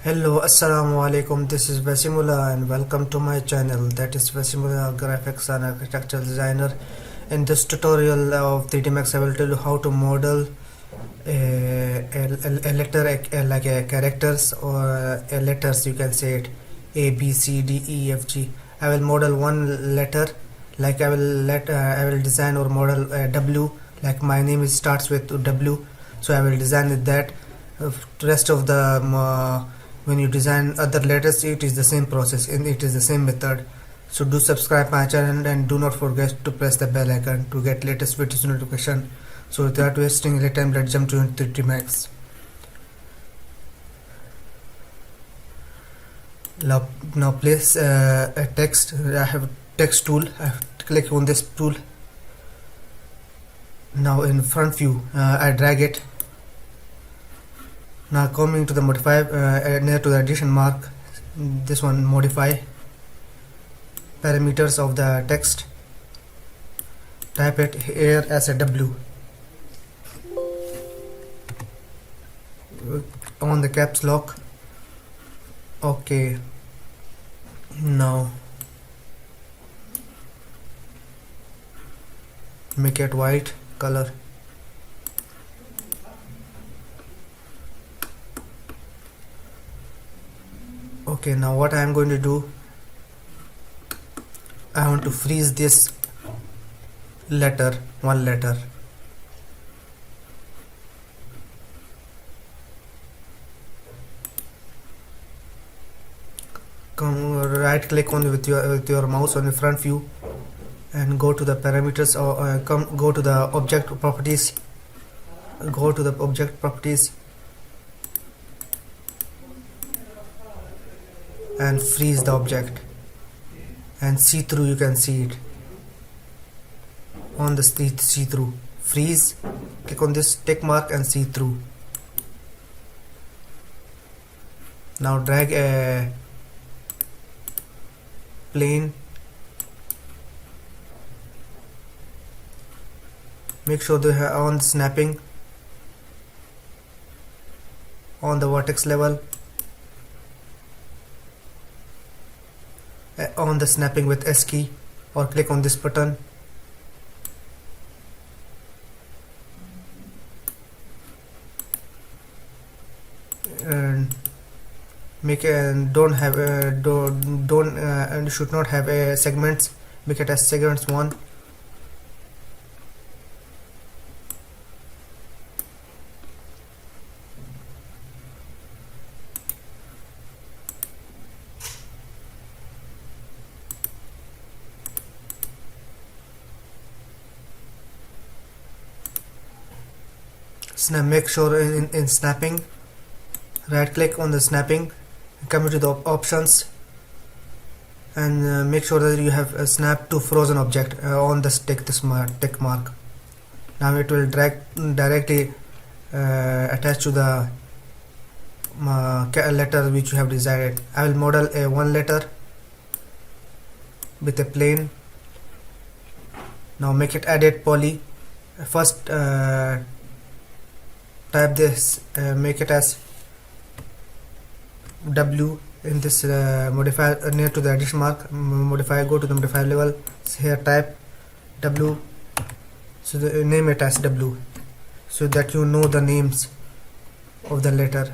Hello, Assalamu alaikum. This is Vasimullah and welcome to my channel, that is Vasimullah Graphics and Architectural Designer. In this tutorial of 3dsmax I will tell you how to model a letter, like a characters or a letters, you can say it, A, B, C, D, E, F, G. I will model one letter, like I will design or model W, like my name starts with W, so I will design with that. Rest of the when you design other letters, it is the same process and it is the same method. So do subscribe my channel and do not forget to press the bell icon to get latest videos notification. So without wasting any time, let's jump to 3dsmax. Now place a text. I have text tool. I have to click on this tool. Now in front view, I drag it. Now coming to the modify, near to the addition mark, this one, modify parameters of the text, type it here as a W. On the caps lock. Okay, now make it white color. Okay, now what I am going to do, I want to freeze this letter, one letter. Come right click on with your mouse on the front view and go to the parameters, or go to the object properties. Go to the object properties and freeze the object, and see through, you can see it on the see through. Freeze, click on this tick mark and see through. Now drag a plane, make sure they have on snapping on the vertex level, on the snapping with S key, or click on this button. And make and don't have and should not have a segments. Make it as segments 1. Make sure in snapping, right click on the snapping, come to the options, and make sure that you have a snap to frozen object on the tick mark. Now it will directly attach to the letter which you have desired. I will model a one letter with a plane. Now make it edit poly. First type this, make it as W in this modifier near to the addition mark. Modifier, go to the modifier level, here type W, so name it as W, so that you know the names of the letter,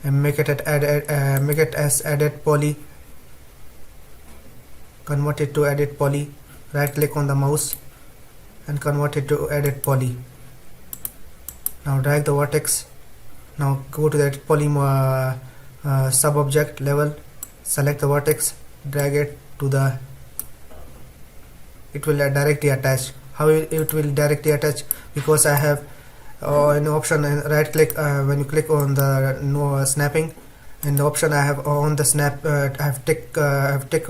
and make it make it as edit poly. Convert it to edit poly. Right click on the mouse and convert it to edit poly. Now drag the vertex. Now go to the edit poly sub object level, select the vertex, drag it to the, it will directly attach. How it will directly attach? Because I have an option, and right click when you click on the snapping, in the option I have on the snap, I have tick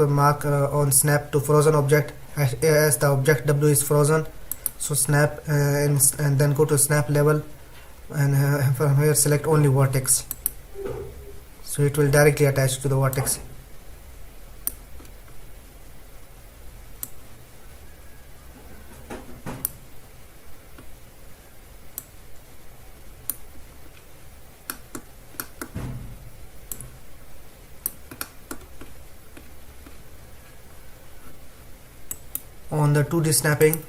mark on snap to frozen object, as the object W is frozen. So snap and then go to snap level, and from here select only vertex, so it will directly attach to the vertex. On the 2D snapping,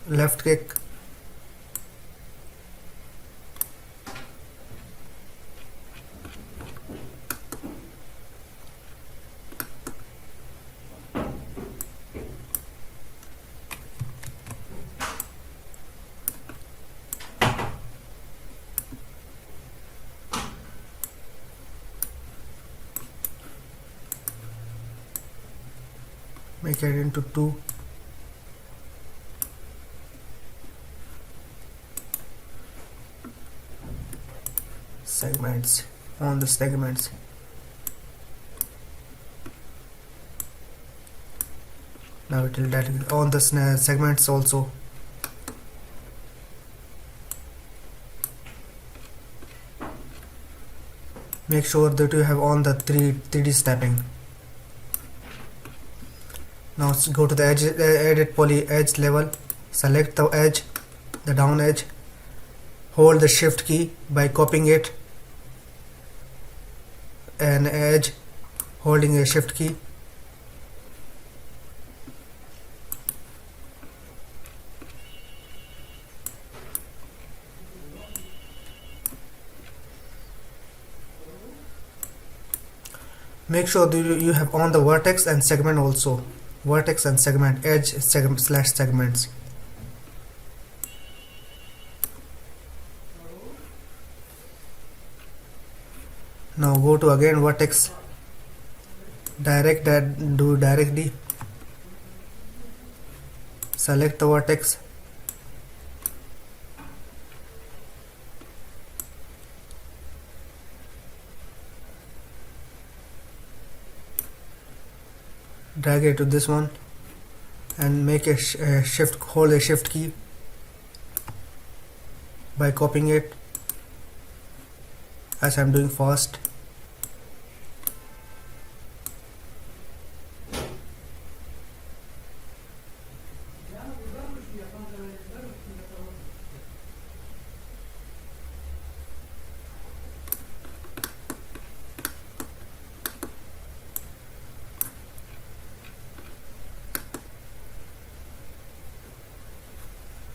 left click, make it into 2. Segments. On the segments, now it will directly on the segments also. Make sure that you have on the 3D snapping. Now let's go to the edge, edit poly edge level, select the edge, the down edge, hold the shift key by copying it, an edge holding a shift key. Make sure that you have on the vertex and segment also. Vertex and segment, edge slash segments. Now go to again vertex, direct that, do directly, select the vertex, drag it to this one and make a shift, hold a shift key by copying it, as I'm doing fast.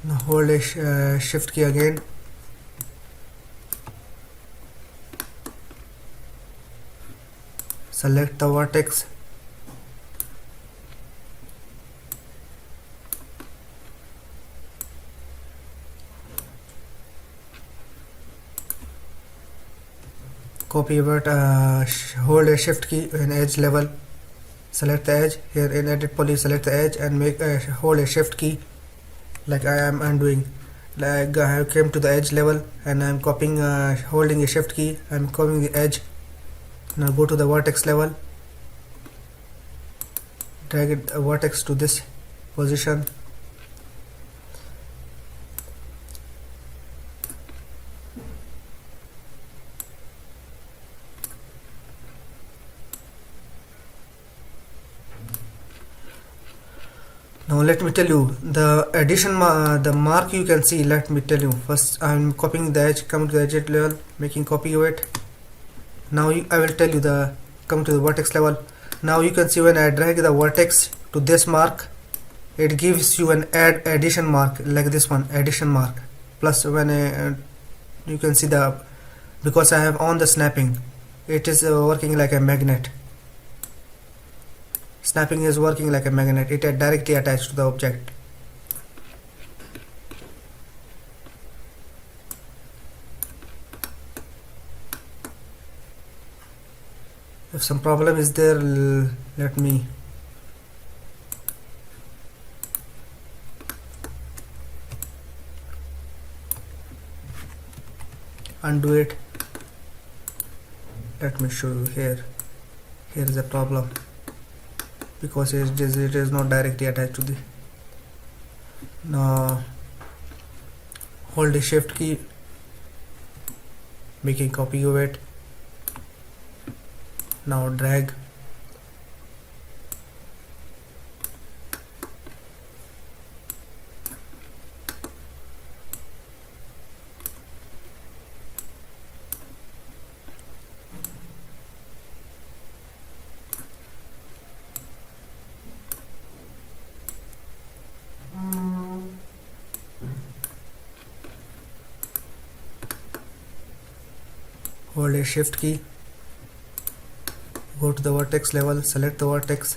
Now hold a shift key again, select the vertex, copy hold a shift key in edge level, select the edge here in edit poly, select the edge and make hold a shift key like I am undoing. Like I have came to the edge level and I am copying, holding a shift key, I am copying the edge. Now go to the vertex level, drag it vertex to this position, now let me tell you the addition the mark you can see. Let me tell you, first I am copying the edge, come to the edge level, making copy of it. Now I will tell you the come to the vertex level. Now you can see when I drag the vertex to this mark, it gives you an addition mark like this one, addition mark. Plus when you can see the, because I have on the snapping, it is working like a magnet. Snapping is working like a magnet, it is directly attached to the object. If some problem is there, let me undo it. Let me show you here. Here is a problem because it is not directly attached to the. Now hold the shift key, making copy of it. Now drag, hold a shift key, go to the vertex level, select the vertex,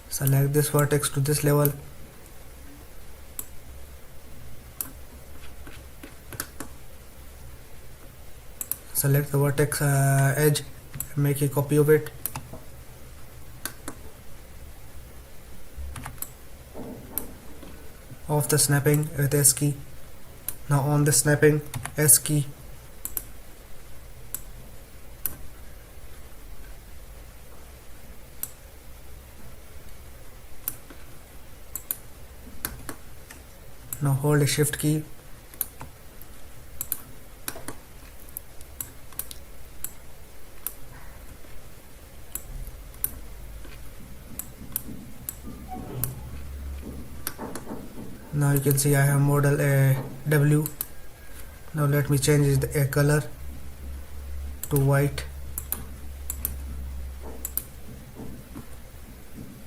select this vertex to this level, select the vertex edge, make a copy of it, off the snapping with S key. Now on the snapping, S key, now hold a shift key, now you can see I have model a W. Now let me change the color to white.